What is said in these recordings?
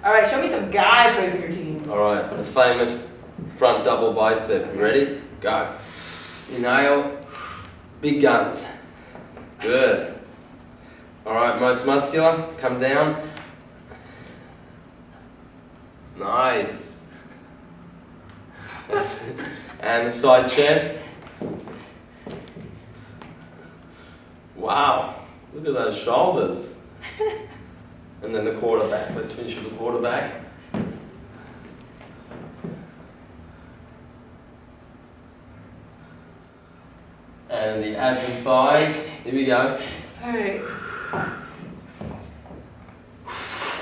All right, show me some guy posing routines. All right, the famous front double bicep. You ready? Go. Inhale. Big guns. Good. All right, most muscular. Come down. Nice. And the side chest. Wow. Look at those shoulders. And then the quarterback. Let's finish with the quarterback. And the abs and thighs. Here we go. All right.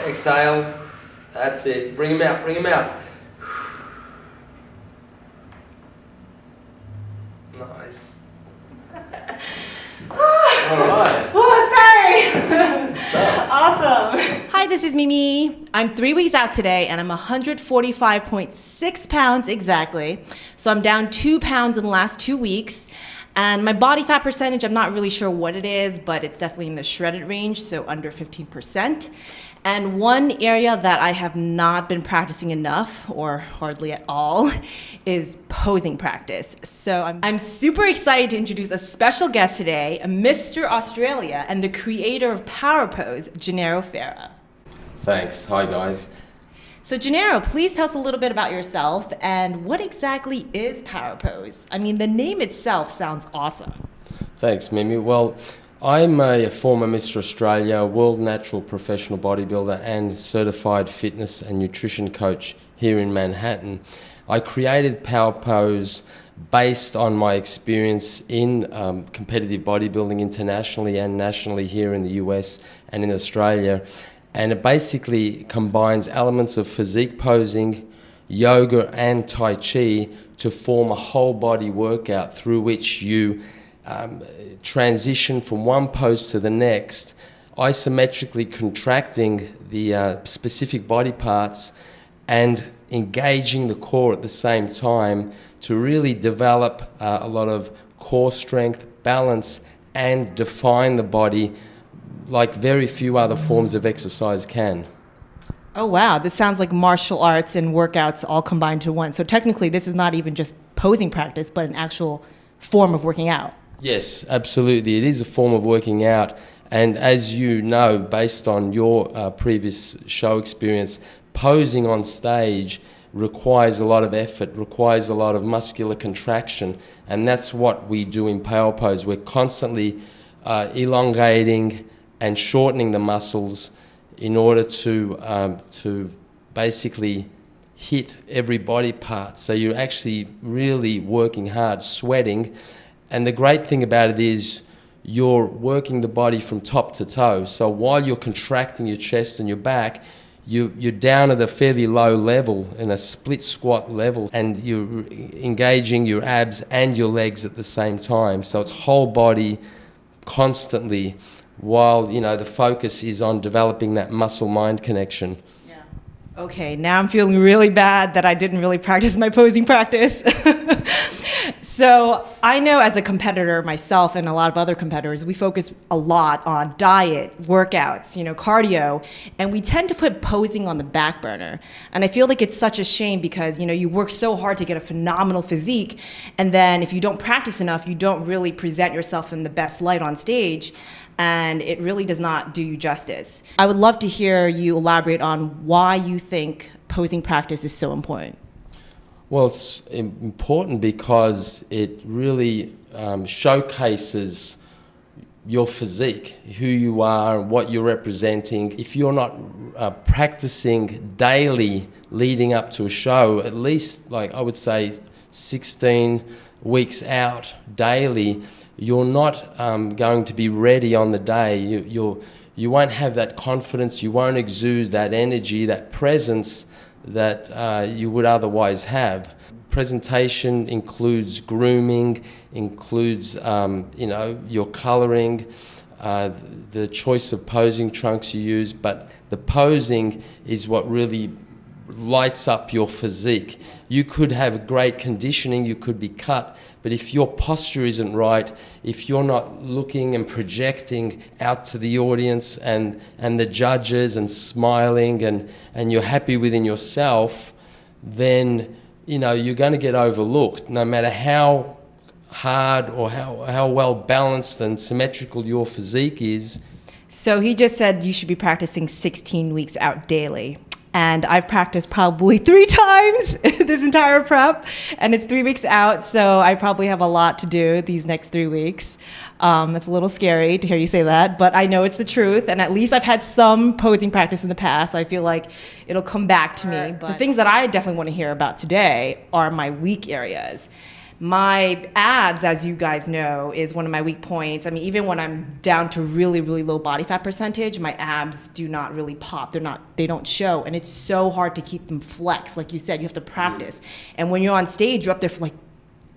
Exhale. That's it. Bring them out. Bring them out. Nice. All right. Well, sorry. Awesome. Hi, this is Mimi. I'm 3 weeks out today and I'm 145.6 pounds exactly. So I'm down 2 pounds in the last 2 weeks. And my body fat percentage, I'm not really sure what it is, but it's definitely in the shredded range, so under 15%. And one area that I have not been practicing enough, or hardly at all, is posing practice. So I'm super excited to introduce a special guest today, Mr. Australia and the creator of Powerpose, Gennaro Ferra. Thanks. Hi, guys. So Gennaro, please tell us a little bit about yourself and what exactly is Powerpose? I mean, the name itself sounds awesome. Thanks, Mimi. Well, I'm a former Mr. Australia, world natural professional bodybuilder and certified fitness and nutrition coach here in Manhattan. I created Powerpose based on my experience in competitive bodybuilding internationally and nationally here in the US and in Australia. And it basically combines elements of physique posing, yoga and Tai Chi to form a whole body workout through which you transition from one pose to the next, isometrically contracting the specific body parts and engaging the core at the same time to really develop a lot of core strength, balance, and define the body like very few other forms of exercise can. Oh wow, this sounds like martial arts and workouts all combined to one. So technically this is not even just posing practice, but an actual form of working out. Yes, absolutely. It is a form of working out. And as you know, based on your previous show experience, posing on stage requires a lot of effort, requires a lot of muscular contraction. And that's what we do in Powerpose. We're constantly elongating and shortening the muscles in order to basically hit every body part. So you're actually really working hard, sweating. And the great thing about it is you're working the body from top to toe. So while you're contracting your chest and your back, you're down at a fairly low level, in a split squat level, and you're engaging your abs and your legs at the same time. So it's whole body constantly, while the focus is on developing that muscle-mind connection. Yeah. Okay, now I'm feeling really bad that I didn't really practice my posing practice. So I know as a competitor myself and a lot of other competitors, we focus a lot on diet, workouts, cardio, and we tend to put posing on the back burner. And I feel like it's such a shame because, you work so hard to get a phenomenal physique, and then if you don't practice enough, you don't really present yourself in the best light on stage, and it really does not do you justice. I would love to hear you elaborate on why you think posing practice is so important. Well, it's important because it really showcases your physique, who you are, what you're representing. If you're not practicing daily leading up to a show, at least, like I would say, 16 weeks out daily, you're not going to be ready on the day. You won't have that confidence, you won't exude that energy, that presence that you would otherwise have. Presentation includes grooming, includes your colouring, the choice of posing trunks you use, but the posing is what really lights up your physique. You could have great conditioning, you could be cut, but if your posture isn't right, if you're not looking and projecting out to the audience and the judges and smiling and you're happy within yourself, then you're going to get overlooked, no matter how hard or how well balanced and symmetrical your physique is. So he just said you should be practicing 16 weeks out daily. And I've practiced probably 3 times this entire prep, and it's 3 weeks out, so I probably have a lot to do these next 3 weeks. It's a little scary to hear you say that, but I know it's the truth, and at least I've had some posing practice in the past, so I feel like it'll come back to me. But the things that I definitely want to hear about today are my weak areas. My abs, as you guys know, is one of my weak points. I mean, even when I'm down to really, really low body fat percentage, my abs do not really pop. They don't show. And it's so hard to keep them flexed. Like you said, you have to practice. And when you're on stage, you're up there for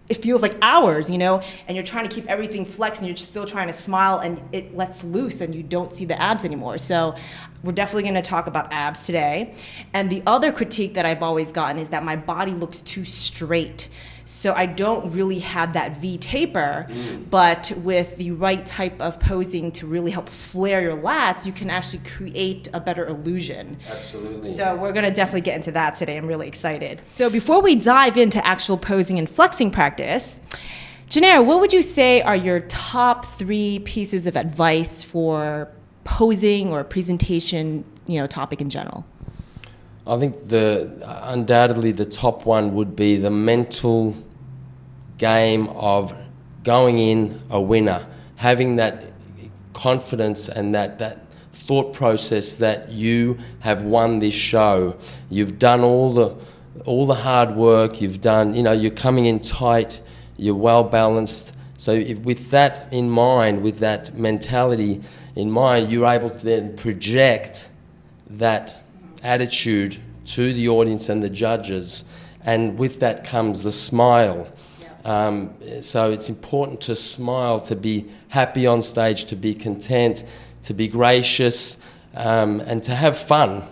it feels like hours, and you're trying to keep everything flexed and you're still trying to smile and it lets loose and you don't see the abs anymore. So we're definitely going to talk about abs today. And the other critique that I've always gotten is that my body looks too straight. So I don't really have that V taper, but with the right type of posing to really help flare your lats, you can actually create a better illusion. Absolutely. So we're going to definitely get into that today. I'm really excited. So before we dive into actual posing and flexing practice, Gennaro, what would you say are your top 3 pieces of advice for posing or presentation, topic in general? I think undoubtedly the top one would be the mental game of going in a winner, having that confidence and that thought process that you have won this show. You've done all the hard work. You've done, you're coming in tight. You're well balanced. So with that in mind, with that mentality in mind, you're able to then project that attitude to the audience and the judges, and with that comes the smile. So it's important to smile, to be happy on stage, to be content, to be gracious, and to have fun.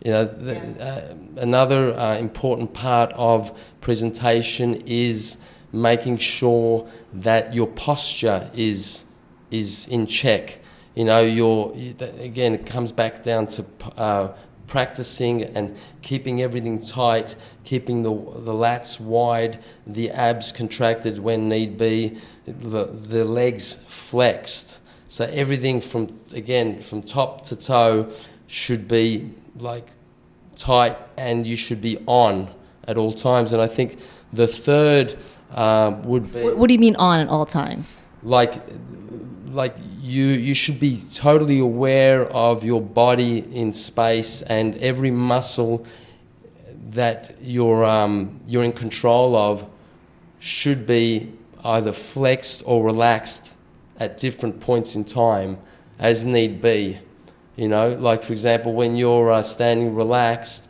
Another important part of presentation is making sure that your posture is in check. Again, it comes back down to practicing and keeping everything tight, keeping the lats wide, the abs contracted when need be, the legs flexed. So everything from top to toe should be tight, and you should be on at all times. And I think the third would be... What do you mean on at all times? You should be totally aware of your body in space, and every muscle that you're in control of should be either flexed or relaxed at different points in time as need be. For example, when you're standing relaxed,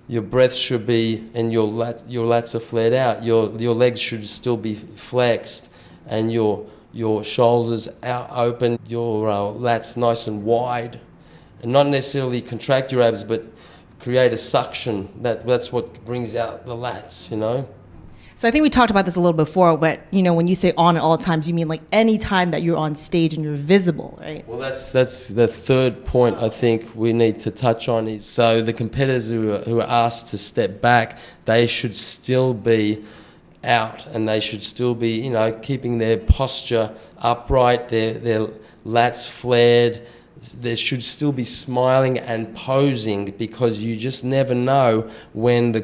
your breath should be, and your lats are flared out. Your legs should still be flexed, and your shoulders out open, your lats nice and wide, and not necessarily contract your abs, but create a suction. That's what brings out the lats. So I think we talked about this a little before, but when you say on at all times, you mean any time that you're on stage and you're visible, right? Well, that's the third point I think we need to touch on is, so the competitors who are asked to step back, they should still be out, and they should still be, keeping their posture upright, their lats flared. They should still be smiling and posing, because you just never know when the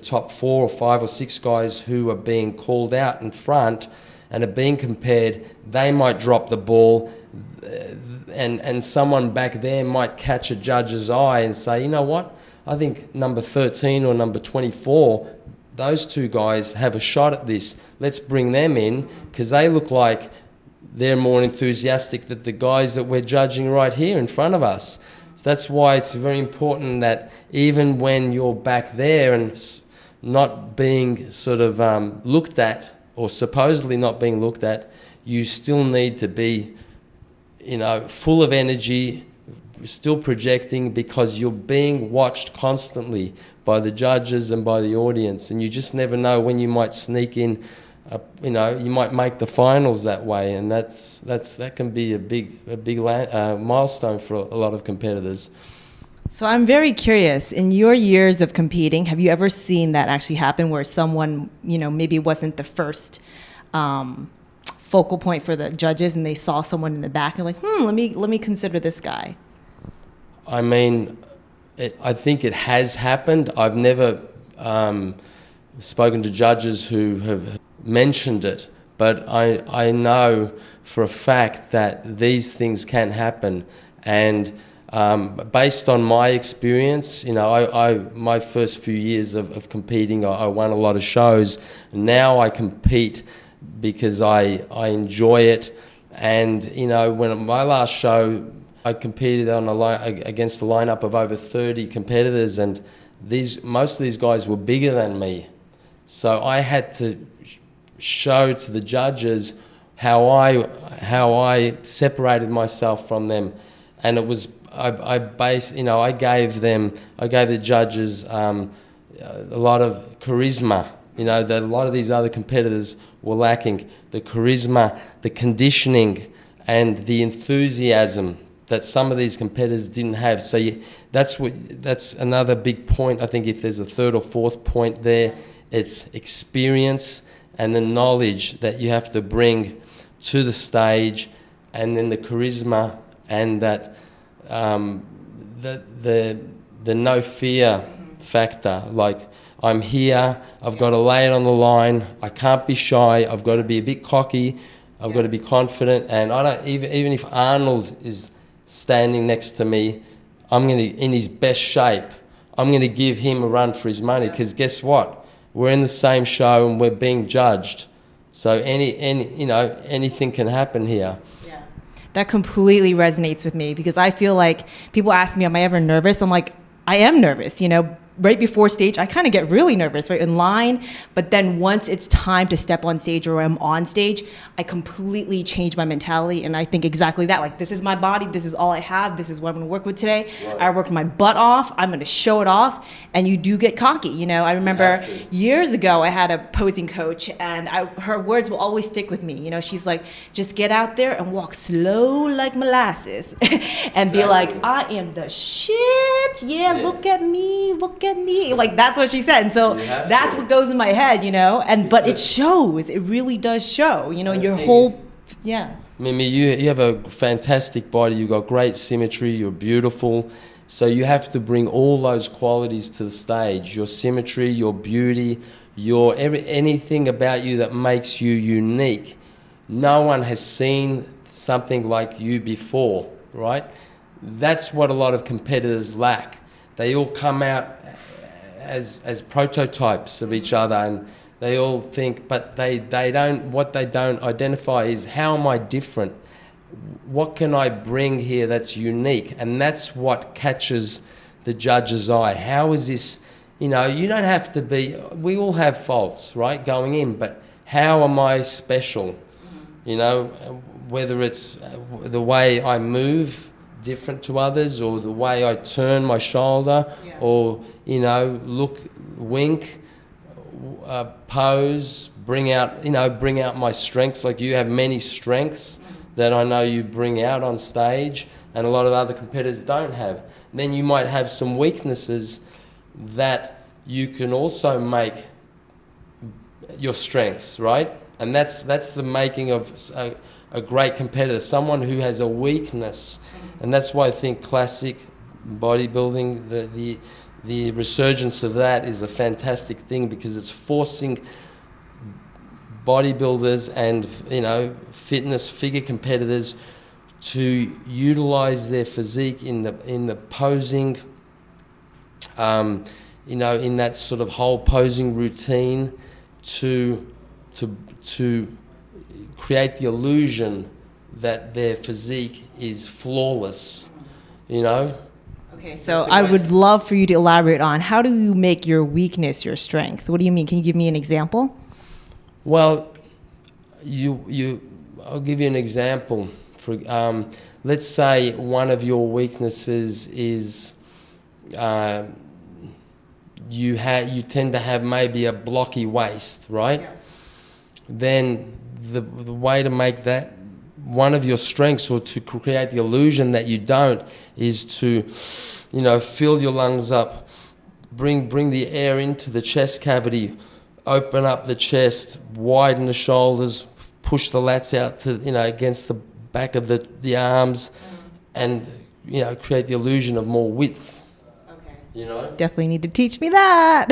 top 4 or 5 or 6 guys who are being called out in front and are being compared, they might drop the ball, and someone back there might catch a judge's eye and say, you know what, I think number 13 or number 24, those 2 guys have a shot at this. Let's bring them in, because they look like they're more enthusiastic than the guys that we're judging right here in front of us. So that's why it's very important that even when you're back there and not being sort of looked at, or supposedly not being looked at, you still need to be, full of energy, still projecting because you're being watched constantly by the judges and by the audience, and you just never know when you might sneak in. You might make the finals that way, and that can be a big milestone for a lot of competitors. So I'm very curious, in your years of competing, have you ever seen that actually happen where someone, maybe wasn't the first focal point for the judges and they saw someone in the back and like, let me consider this guy? I mean, I think it has happened. I've never spoken to judges who have mentioned it, but I know for a fact that these things can happen. And based on my experience, my first few years of competing, I won a lot of shows. Now I compete because I enjoy it. And, when my last show, I competed against a lineup of over 30 competitors, and most of these guys were bigger than me. So I had to show to the judges how I separated myself from them, and it was I gave the judges a lot of charisma, that a lot of these other competitors were lacking, the charisma, the conditioning, and the enthusiasm that some of these competitors didn't have. So that's another big point. I think if there's a third or fourth point there, it's experience and the knowledge that you have to bring to the stage, and then the charisma and that the no fear factor. Like, I'm here, I've got to lay it on the line, I can't be shy, I've got to be a bit cocky, I've got to be confident, and I don't even if Arnold is standing next to me, in his best shape, I'm going to give him a run for his money, because guess what? We're in the same show and we're being judged. So anything can happen here. Yeah. That completely resonates with me, because I feel like people ask me, am I ever nervous? I'm like, I am nervous, right before stage, I kind of get really nervous, right, in line. But then once it's time to step on stage or I'm on stage, I completely change my mentality. And I think exactly that, like, this is my body, this is all I have, this is what I'm going to work with today. Right. I worked my butt off, I'm going to show it off. And you do get cocky. I remember years ago, I had a posing coach, and her words will always stick with me. She's like, just get out there and walk slow like molasses and be like, I am the shit. Yeah, look at me, like, that's what she said. And so that's what goes in my head, but it shows, it really does show, your whole, Mimi, you have a fantastic body, you've got great symmetry, you're beautiful, so you have to bring all those qualities to the stage, your symmetry, your beauty, anything about you that makes you unique. No one has seen something like you before, right? That's what a lot of competitors lack. They all come out as prototypes of each other, and they all think, but they don't, what they don't identify is, how am I different? What can I bring here that's unique? And that's what catches the judge's eye. How is this, you don't have to be, we all have faults, right, going in, but how am I special? Whether it's the way I move different to others, or the way I turn my shoulder, or look, wink, pose, bring out my strengths. Like, you have many strengths that I know you bring out on stage, and a lot of other competitors don't have. Then you might have some weaknesses that you can also make your strengths, right? And that's the making of a great competitor, someone who has a weakness. And that's why I think classic bodybuilding, the resurgence of that is a fantastic thing, because it's forcing bodybuilders and fitness figure competitors to utilize their physique in the posing, in that sort of whole posing routine, to create the illusion that their physique is flawless, Okay, so I would love for you to elaborate on, how do you make your weakness your strength? What do you mean? Can you give me an example? Well, I'll give you an example. Let's say one of your weaknesses is you tend to have maybe a blocky waist, right? Yeah. Then the way to make that one of your strengths, or to create the illusion that you don't, is to, fill your lungs up, bring the air into the chest cavity, open up the chest, widen the shoulders, push the lats out to, against the back of the arms, and, create the illusion of more width. Okay. Definitely need to teach me that.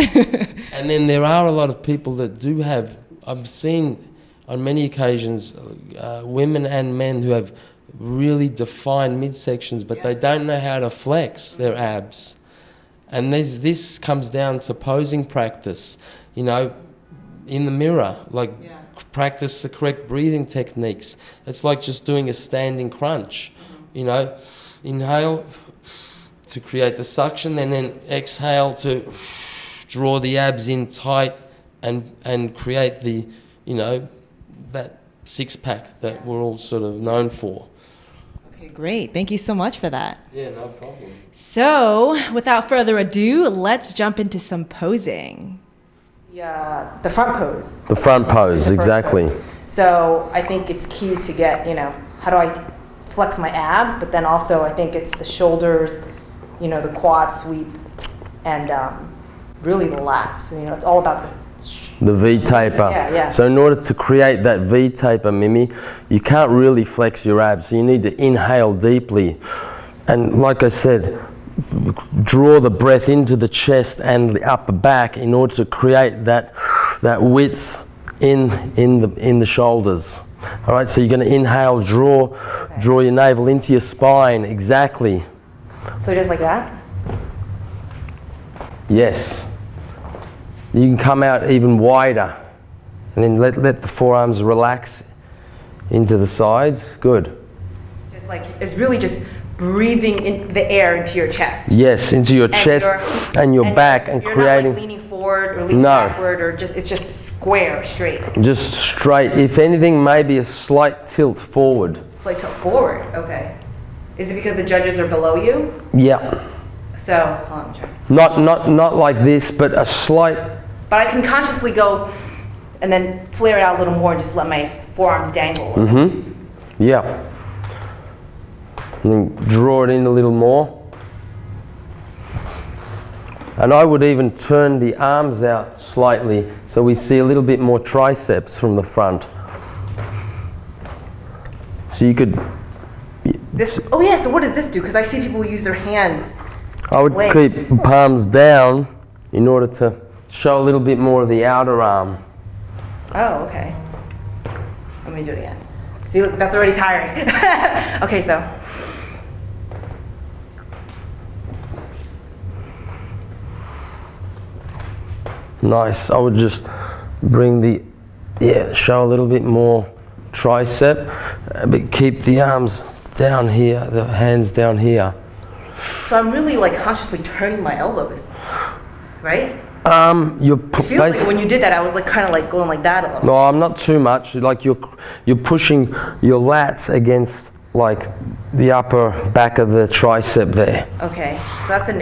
And then there are a lot of people that do have, I've seen on many occasions, women and men who have really defined midsections, but they don't know how to flex their abs. And this comes down to posing practice, in the mirror, practice the correct breathing techniques. It's like just doing a standing crunch, inhale to create the suction, and then exhale to draw the abs in tight and create the, that six-pack that we're all sort of known for. Okay, great. Thank you so much for that. Yeah, no problem. So, without further ado, let's jump into some posing. Yeah, the front pose. The front pose, The first exactly. pose. So I think it's key to get, how do I flex my abs, but then also I think it's the shoulders, the quad sweep, and really the lats. It's all about The V-taper. Yeah. So in order to create that V-taper, Mimi, you can't really flex your abs. So you need to inhale deeply. And like I said, draw the breath into the chest and the upper back in order to create that width in the shoulders. All right, so you're going to inhale, draw your navel into your spine, exactly. So just like that? Yes. You can come out even wider, and then let the forearms relax into the sides. Good. Just like, it's really just breathing in the air into your chest. Yes, into your chest and your back, and you're creating. Not like leaning forward or leaning backward, or it's just square, straight. Just straight. If anything, maybe a slight tilt forward. Slight tilt forward. Okay. Is it because the judges are below you? Yeah. So, hold on, check. Not like this, but a slight. But I can consciously go and then flare it out a little more and just let my forearms dangle. Mm-hmm. Yeah. And then draw it in a little more. And I would even turn the arms out slightly so we see a little bit more triceps from the front. So you could. Oh yeah, so what does this do? Because I see people use their hands. I would keep palms down in order to show a little bit more of the outer arm. Oh, okay. Let me do it again. See, look, that's already tiring. Okay, so. Nice. I would just bring show a little bit more tricep, but keep the arms down here, the hands down here. So I'm really consciously turning my elbows, right? It feels like when you did that, I was kind of going like that a little. No, I'm not too much. Like you're pushing your lats against the upper back of the tricep there. Okay, so that's a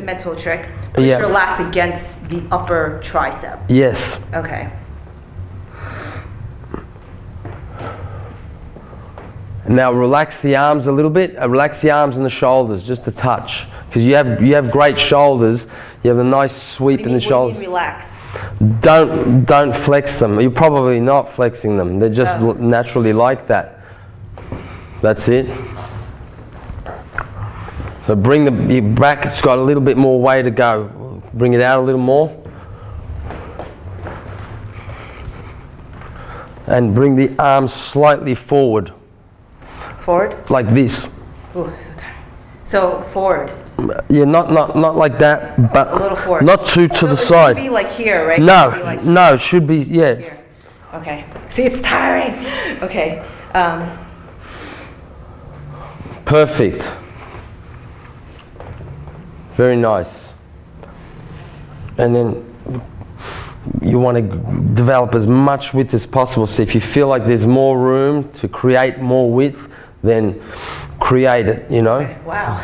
mental trick. Push your lats against the upper tricep. Yes. Okay. Now relax the arms a little bit. Relax the arms and the shoulders just a touch, because you have great shoulders. You have a nice sweep in the shoulders. What do you mean relax? Don't flex them. You're probably not flexing them. They're just naturally like that. That's it. So bring your back. It's got a little bit more way to go. Bring it out a little more. And bring the arms slightly forward. Forward? Like this. Ooh, so tired. So forward. Yeah, not like that, but a little forward. Not too to the side. It should be like here, right? No, it should be, yeah. Here. Okay. See, it's tiring. Okay. Perfect. Very nice. And then you want to develop as much width as possible. So if you feel like there's more room to create more width, then create it, you know. Okay. Wow.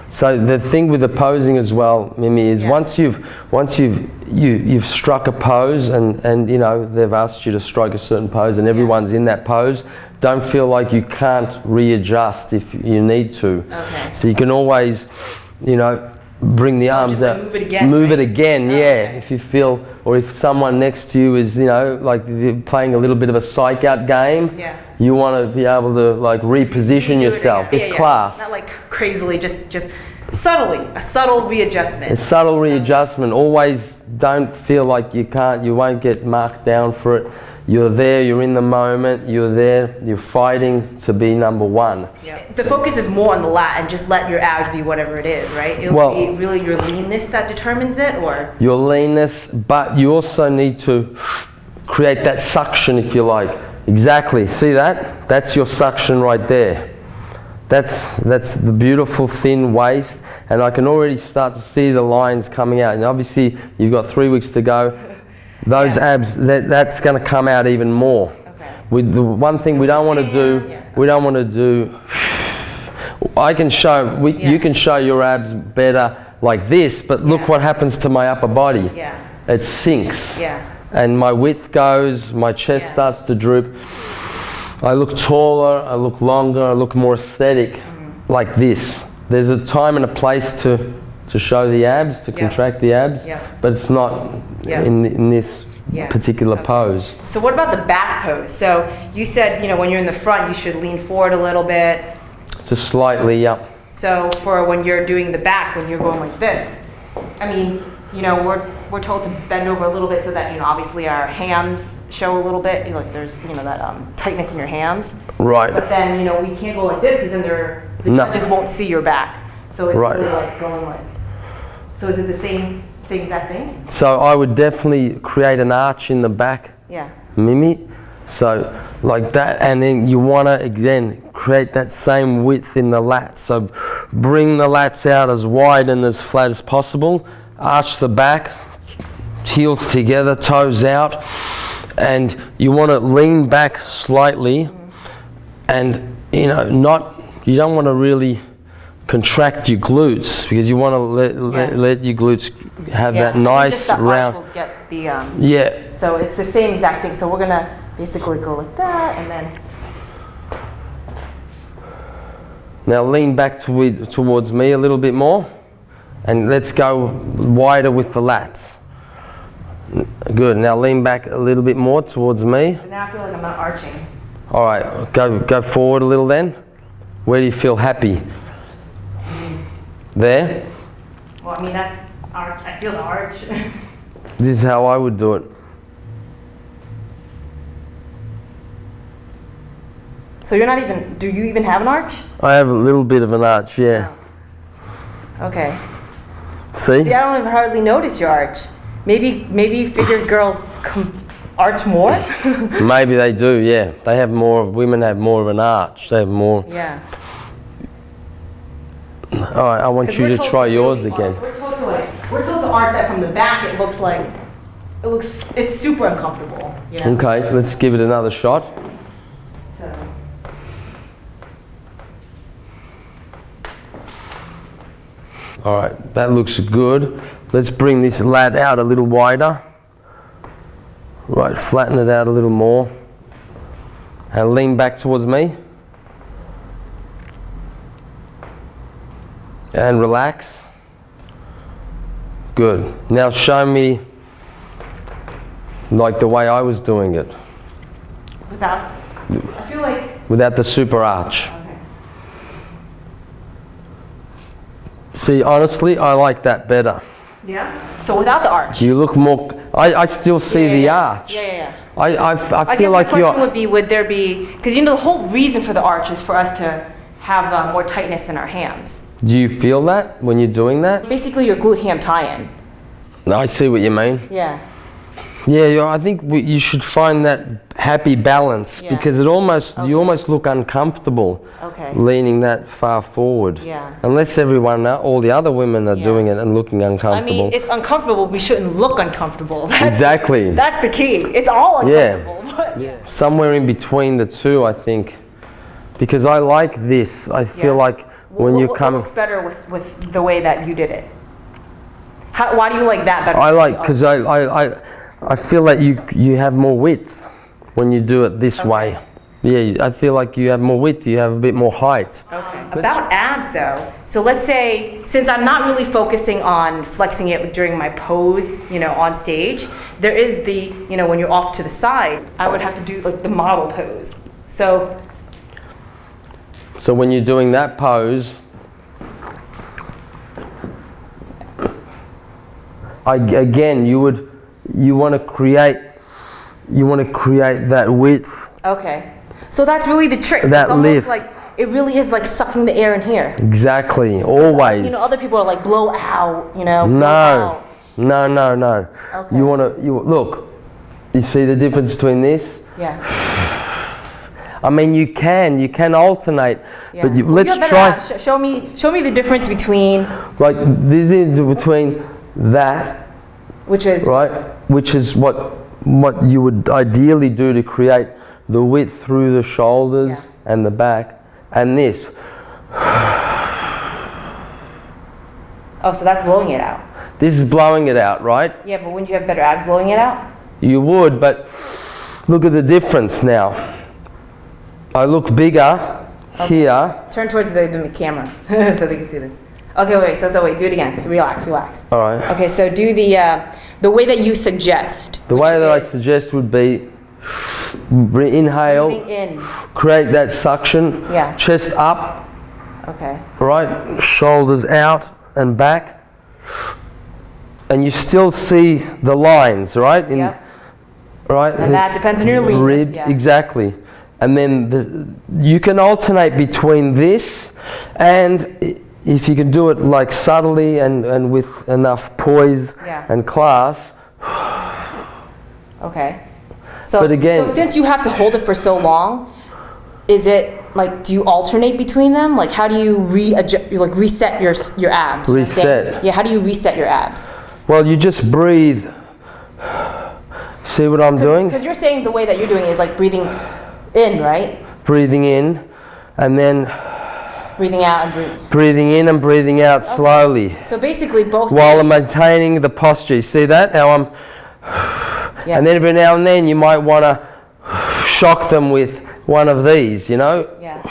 So the thing with the posing as well, Mimi, is Yeah. once you've struck a pose and you know they've asked you to strike a certain pose and everyone's in that pose, don't feel like you can't readjust if you need to. Okay. So you can always, you know, bring the arms just like out, move it again, move right? it again, Oh, yeah. okay. If you feel, or if someone next to you is, you know, like you're playing a little bit of a psych out game, Yeah. you want to be able to like reposition Do it yourself. again. It's class. Not like crazily, just subtly, a subtle readjustment. A subtle readjustment. Always don't feel like you won't get marked down for it. You're there, you're in the moment, you're there, you're fighting to be number one. Yeah. The focus is more on the lat and just let your abs be whatever it is, right? It'll Well- be really your leanness that determines it, or? Your leanness, but you also need to create that suction if you like. Exactly, see that? That's your suction right there. That's the beautiful thin waist, and I can already start to see the lines coming out. And obviously you've got 3 weeks to go. Those Yeah. abs, that's going to come out even more. Okay. With the one thing we don't want to do, Yeah. we don't want to do. I can show, Yeah. you can show your abs better like this, but look Yeah. what happens to my upper body. Yeah. It sinks. Yeah. And my width goes, my chest Yeah. starts to droop. I look taller, I look longer, I look more aesthetic like this. There's a time and a place to show the abs, to Yeah. contract the abs, Yeah. but it's not Yeah. in this Yeah. particular Okay. pose. So what about the back pose? So you said, you know, when you're in the front, you should lean forward a little bit. Just slightly up. So for when you're doing the back, when you're going like this, I mean, you know, we're told to bend over a little bit so that, you know, obviously our hams show a little bit, like there's, you know, that tightness in your hams. Right. But then, you know, we can't go like this because then the No. judges won't see your back. So it's Right. really like going like, so is it the same exact thing? So I would definitely create an arch in the back, Yeah. Mimi. So like that, and then you want to again create that same width in the lats. So bring the lats out as wide and as flat as possible. Arch the back, heels together, toes out, and you want to lean back slightly, and you know, you don't want to really contract your glutes because you want to let your glutes have Yeah. that nice Just the arch round. will get the, Yeah. so it's the same exact thing. So we're gonna basically go like that and then, Now lean back towards me a little bit more, and let's go wider with the lats. Good. Now lean back a little bit more towards me. and now I feel like I'm not arching. All right, go forward a little then. Where do you feel happy? There? Well, I mean, that's arch. I feel the arch. This is how I would do it. So you're not even, do you even have an arch? I have a little bit of an arch, yeah. Okay. See? See, I don't even hardly notice your arch. Maybe figure girls arch more? Maybe they do, yeah. They have more, women have more of an arch. They have more. Yeah. All right, I want 'Cause you we're to told try to yours really again. we're told to arch that from the back. It looks, it's super uncomfortable, you know? Okay, let's give it another shot. So, All right, that looks good. Let's bring this lat out a little wider. Right, flatten it out a little more. And lean back towards me. And relax. Good. Now show me like the way I was doing it, without, I feel like, without the super arch. okay. See, honestly, I like that better. Yeah? So without the arch. You look more, I still see the arch. Yeah. I I feel guess like my question you're, would be, would there be, because you know the whole reason for the arch is for us to have more tightness in our hams. do you feel that when you're doing that? Basically your glute ham tie-in. I see what you mean. Yeah. Yeah, I think you should find that happy balance Yeah. because it almost Okay. you almost look uncomfortable Okay. leaning that far forward. Yeah. Unless all the other women are Yeah. doing it and looking I uncomfortable. mean, it's uncomfortable. We shouldn't look uncomfortable. Exactly. That's the key. It's all Yeah. uncomfortable. But Somewhere in between the two, I think, because I like this. I feel like when you come... What looks better with the way that you did it? Why do you like that better? I like, because I feel like you have more width when you do it this way. Yeah, I feel like you have more width, you have a bit more height. Okay. About abs though, so let's say, since I'm not really focusing on flexing it during my pose, you know, on stage, there is the, you know, when you're off to the side, I would have to do like the model pose. So when you're doing that pose, again, you want to create that width. okay. So that's really the trick. That it's almost lift. like it really is like sucking the air in here. Exactly, always. You know, other people are like blow out, you know. Blow No, out. no. Okay. You look. You see the difference between this? Yeah. I mean, you can alternate, Yeah. but Well, let's you have try. better abs. Show me the difference between, Like this is between that, which is right? Which is what you would ideally do to create the width through the shoulders and the back, and this. Oh, so that's blowing it out. This is blowing it out, right? Yeah, but wouldn't you have better abs blowing it out? You would, but look at the difference now. I look bigger here. Turn towards the camera so they can see this. Okay, wait. So wait. Do it again. So relax. All right. Okay. So do the way that you suggest. The way that I suggest would be inhale, Breathing in. create that suction, Yeah. chest up, Okay. right, shoulders out and back, and you still see the lines, right? Yep. Right. And that depends on your leanness. Ribs, Yeah. exactly. And then you can alternate between this and if you can do it like subtly and with enough poise and class. Okay. So, But again- so since you have to hold it for so long, is it like, do you alternate between them? Like, how do you reset your abs? You know what I'm saying? Reset. Yeah. How do you reset your abs? Well, you just breathe. See what I'm doing? Because you're saying the way that you're doing it is like breathing in, right? Breathing in and then Breathing out and breathe. breathing in and breathing out slowly So basically both while I'm ways. maintaining the posture. You see that? How I'm... Yeah. And then every now and then you might want to shock them with one of these, you know? Yeah.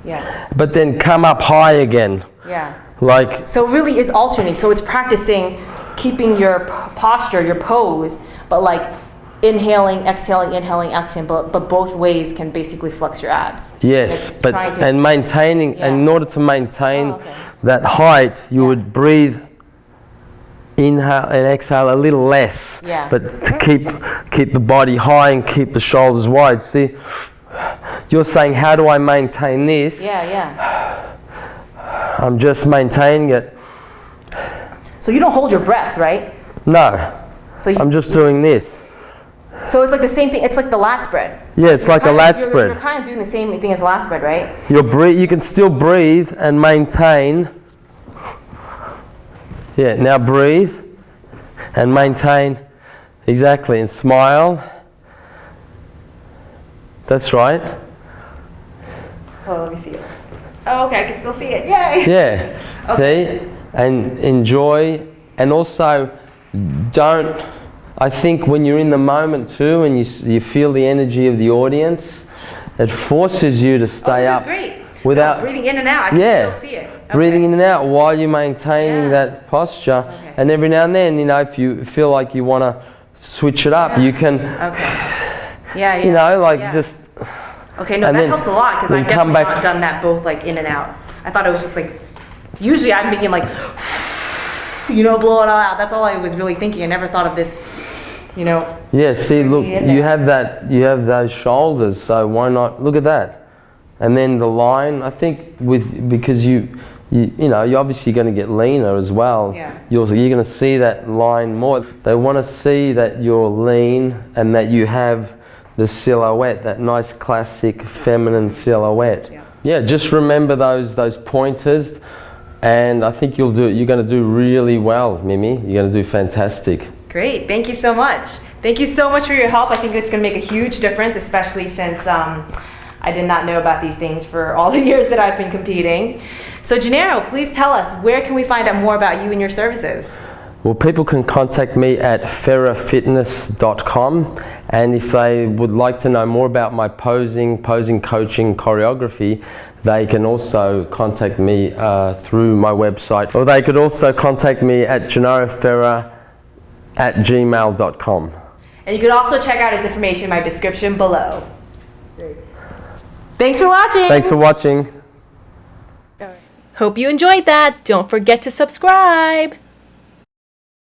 Yeah. But then come up high again. Yeah. Like, So it really is alternating. So it's practicing keeping your posture, your pose, but like inhaling, exhaling, but both ways can basically flex your abs. yes, Like but trying to- and maintaining, Yeah. in order to maintain Oh, okay. that height, you would breathe, inhale and exhale a little less. Yeah. But to keep the body high and keep the shoulders wide. See, you're saying, how do I maintain this? Yeah. I'm just maintaining it. So you don't hold your breath, right? No, So I'm just doing this. So it's like the same thing. It's like the lat spread. Yeah, it's like a lat You're spread. kind of doing the same thing as lat spread, right? You can still breathe and maintain. Yeah, now breathe and maintain. Exactly, and smile. That's right. Oh, let me see it. Oh, okay, I can still see it. Yay! Yeah. Okay. See? And enjoy. And also, I think when you're in the moment too and you feel the energy of the audience, it forces you to stay up. This is great. Without breathing in and out, I can Yeah. still see it. Okay. breathing in and out while you're maintaining that posture. Okay. And every now and then, you know, if you feel like you want to switch it up, you can, Okay. Yeah. you know, like Yeah. just, Okay, no, and that then- helps a lot because then I've come definitely back- not done that both like in and out. I thought it was just like, usually I'm thinking like, you know, blow it all out. That's all I was really thinking. I never thought of this, you know. yeah, see, look, in you there. have those shoulders, so why not, look at that. And then the line, I think because you know, you're obviously going to get leaner as well. Yeah. You're going to see that line more. They want to see that you're lean and that you have the silhouette, that nice classic feminine silhouette. Yeah. Yeah, just remember those pointers, and I think you're going to do really well, Mimi. You're going to do fantastic. Great, thank you so much. Thank you so much for your help. I think it's going to make a huge difference, especially since I did not know about these things for all the years that I've been competing. So Gennaro, please tell us, where can we find out more about you and your services? Well, people can contact me at ferrafitness.com, and if they would like to know more about my posing coaching, choreography, they can also contact me through my website, or they could also contact me at gennaroferra@gmail.com. And you can also check out his information in my description below. Thanks for watching. Thanks for watching. Hope you enjoyed that. Don't forget to subscribe.